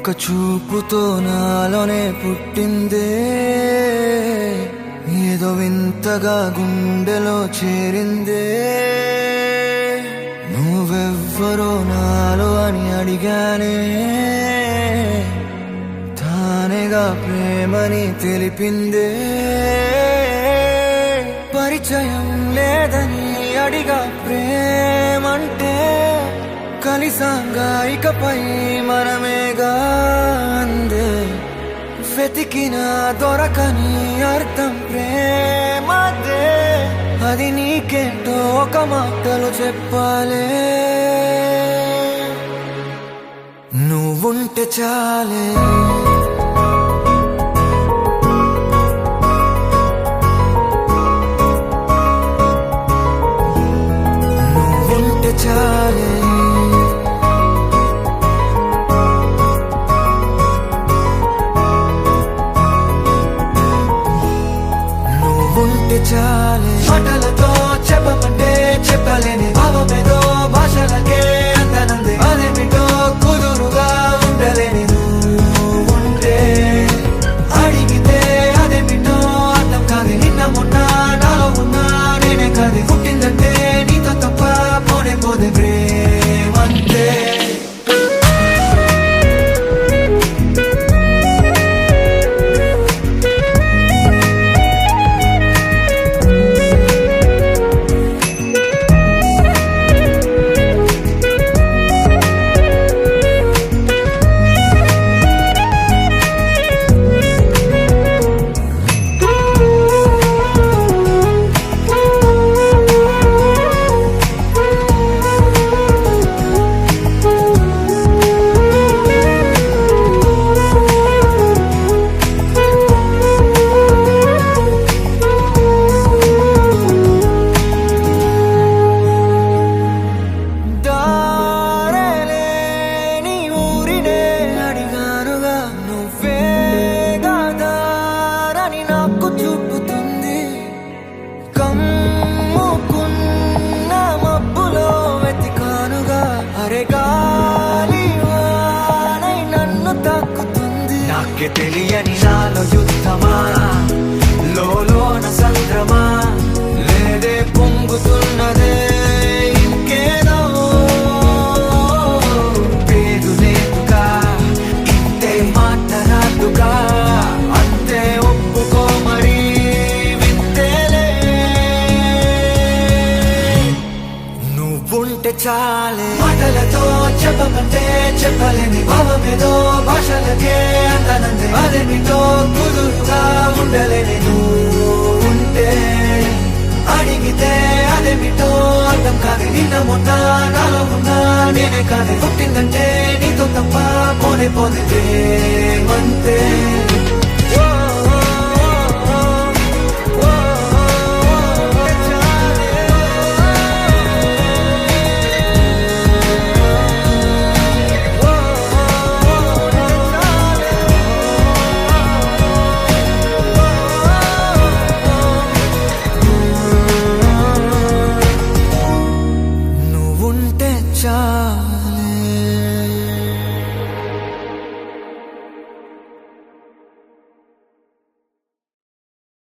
ఒక చూపుతో నాలోనే పుట్టిందే, ఏదో వింతగా గుండెలో చేరిందే. నువ్వెవ్వరో నాలో అని అడిగానే, తానేగా ప్రేమని తెలిపిందే. పరిచయం లేదని అడిగా ప్రేమంటే, కలిసాంగా ఇకపై మనమేగా అందే. వెతికినా దొరకని అర్థం ప్రేమదే, అది నీకేంటో ఒక మాటలు చెప్పాలే. నువ్వుంటే చాలే, నువ్వుంటే చాలే. ఉంటే చాలే, మాటలతో చెప్పమంటే చెప్పలేని భావమేదో భాషలకే అందనంది. అదేమిటో కుదురుగా ఉండలేని నువ్వుంటే, అడిగితే అదేమిటో అర్థం కాదు. నిన్న మొన్న నాలో ఉన్నా నేనే కాదు. పుట్టిందంటే నీతో తప్ప పోనే పోదే ప్రేమంతే. నాకే తెలియని నాలో యుద్ధమా, లోన సంద్రమా, లేదే పొంగుతున్నదే ఇంకేదో. పేరు లేదుగా, ఇంతే మాట్లాడుగా, అంతే ఒప్పుకో మరి వింతేలే. నువ్వుంటే చాలే, మాటలతో చెప్పమంటే చెప్పలేని భావమేదో భాషలకే అందనంది. అదేమిటో కుదురుగా ఉండలేని నువ్వుంటే, అడిగితే అదేమిటో అర్థం కాదు. నిన్న మొన్న నాలో ఉన్నా నేనే కాదు. పుట్టిందంటే నీతో తప్ప పోనే పోదే ప్రేమంతే.